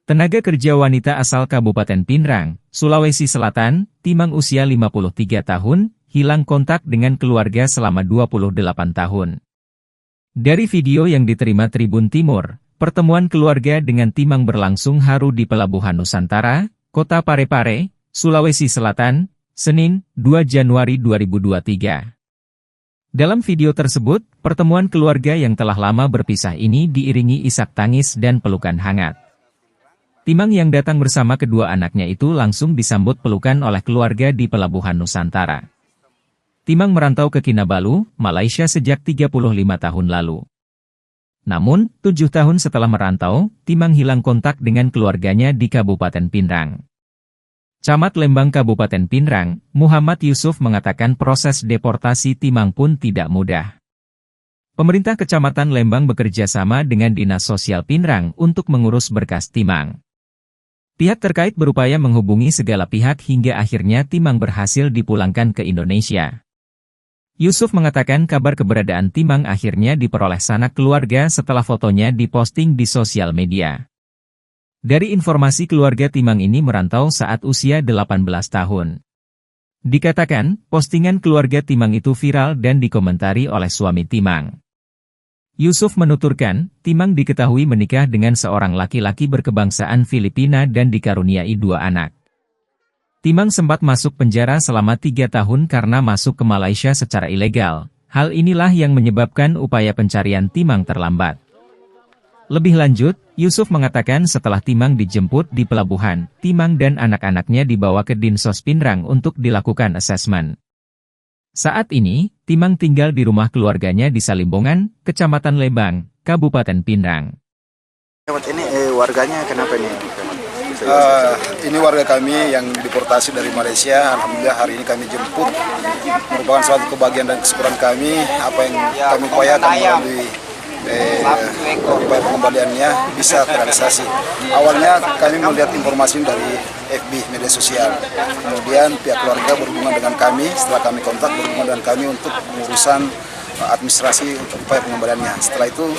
Tenaga kerja wanita asal Kabupaten Pinrang, Sulawesi Selatan, Timang usia 53 tahun, hilang kontak dengan keluarga selama 28 tahun. Dari video yang diterima Tribun Timur, pertemuan keluarga dengan Timang berlangsung haru di Pelabuhan Nusantara, Kota Parepare, Sulawesi Selatan, Senin, 2 Januari 2023. Dalam video tersebut, pertemuan keluarga yang telah lama berpisah ini diiringi isak tangis dan pelukan hangat. Timang yang datang bersama kedua anaknya itu langsung disambut pelukan oleh keluarga di Pelabuhan Nusantara. Timang merantau ke Kinabalu, Malaysia sejak 35 tahun lalu. Namun, 7 tahun setelah merantau, Timang hilang kontak dengan keluarganya di Kabupaten Pinrang. Camat Lembang Kabupaten Pinrang, Muhammad Yusuf mengatakan proses deportasi Timang pun tidak mudah. Pemerintah Kecamatan Lembang bekerja sama dengan Dinas Sosial Pinrang untuk mengurus berkas Timang. Pihak terkait berupaya menghubungi segala pihak hingga akhirnya Timang berhasil dipulangkan ke Indonesia. Yusuf mengatakan kabar keberadaan Timang akhirnya diperoleh sanak keluarga setelah fotonya diposting di sosial media. Dari informasi keluarga Timang ini merantau saat usia 18 tahun. Dikatakan, postingan keluarga Timang itu viral dan dikomentari oleh suami Timang. Yusuf menuturkan, Timang diketahui menikah dengan seorang laki-laki berkebangsaan Filipina dan dikaruniai 2 anak. Timang sempat masuk penjara selama 3 tahun karena masuk ke Malaysia secara ilegal. Hal inilah yang menyebabkan upaya pencarian Timang terlambat. Lebih lanjut, Yusuf mengatakan setelah Timang dijemput di pelabuhan, Timang dan anak-anaknya dibawa ke Dinsos Pinrang untuk dilakukan asesmen. Saat ini, Timang tinggal di rumah keluarganya di Salimbongan, Kecamatan Lembang, Kabupaten Pinrang. Ini warganya kenapa nih? Ini warga kami yang deportasi dari Malaysia. Alhamdulillah hari ini kami jemput. Merupakan suatu kebahagiaan dan kesyukuran kami. Apa yang kami upayakan melalui upaya pengembaliannya bisa terrealisasi. Awalnya kami melihat informasi dari FB, media sosial. Kemudian pihak keluarga berhubungan dengan kami, setelah kami kontak berhubungan dengan kami untuk urusan administrasi untuk upaya pengembaliannya. Setelah itu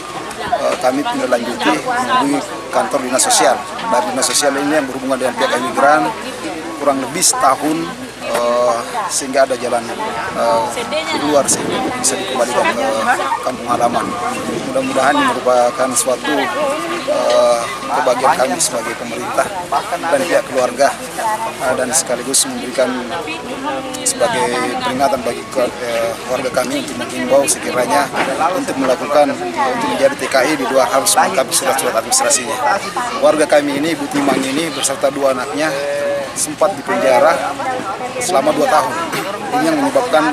kami menindaklanjuti menghubungi kantor dinas sosial. Dari dinas sosial ini yang berhubungan dengan pihak imigran kurang lebih setahun sehingga ada jalan keluar sehingga bisa dikembalikan ke kampung halaman. Mudah-mudahan ini merupakan suatu kebahagiaan kami sebagai pemerintah dan pihak keluarga dan sekaligus memberikan sebagai peringatan bagi warga kami untuk menghimbau sekiranya untuk melakukan untuk menjadi TKI di luar harus melengkapi surat-surat administrasinya. Warga kami ini, Ibu Timang ini beserta 2 anaknya sempat dipenjara selama 2 tahun. Ini yang menyebabkan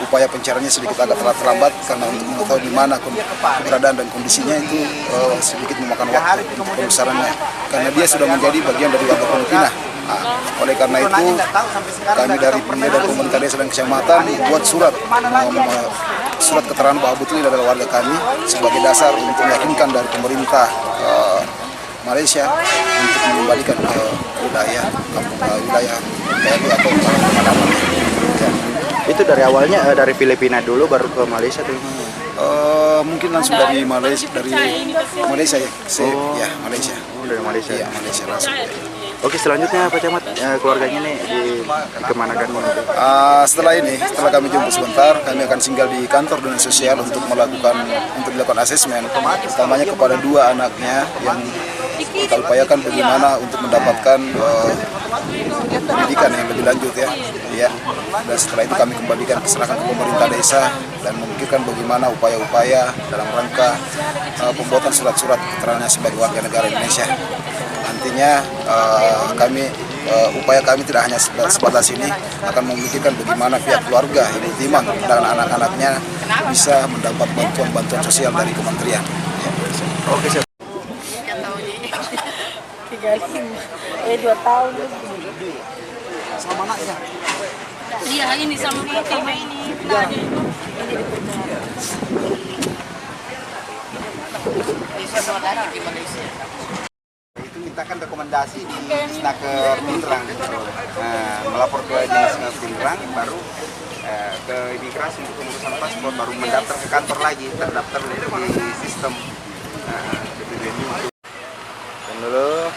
upaya pencariannya sedikit agak terlambat karena untuk mengetahui di mana keberadaan dan kondisinya itu sedikit memakan waktu untuk pembesarannya. Karena dia sudah menjadi bagian dari warga Filipina. Oleh karena itu, kami dari pemerintah desa dan kecamatan membuat surat keterangan bahwa betul ini adalah warga kami sebagai dasar untuk meyakinkan dari pemerintah Malaysia untuk mengembalikan ke wilayah PLU atau halaman. Itu dari awalnya dari Filipina dulu baru ke Malaysia tuh. Mungkin langsung dari Malaysia ya. Ya, Malaysia. Oh, dari Malaysia. Iya, Malaysia langsung. Oke, selanjutnya Pak Camat, keluarganya nih dikemanakan? Setelah kami jemput sebentar, kami akan singgah di kantor dinas sosial untuk dilakukan asesmen, utamanya kepada 2 anaknya yang kita upayakan bagaimana untuk mendapatkan pendidikan yang lebih lanjut ya. Dan setelah itu kami kembalikan keserahkan ke pemerintah desa dan memikirkan bagaimana upaya-upaya dalam rangka pembuatan surat-surat keterangannya sebagai warga negara Indonesia. Nantinya upaya kami tidak hanya sebatas ini, akan memikirkan bagaimana pihak keluarga Ibu Timang dan anak-anaknya bisa mendapat bantuan-bantuan sosial dari kementerian. Oke, siap. 2 tahun. Sama anaknya? Iya, ini sama Timang ini. Itu kita kan rekomendasi di Snaker Pinrang. Nah, melapor ke dinas Pinrang, baru ke imigrasi untuk pengurusan paspor, baru mendaftar ke kantor lagi, terdaftar di sistem. Nah, dulu.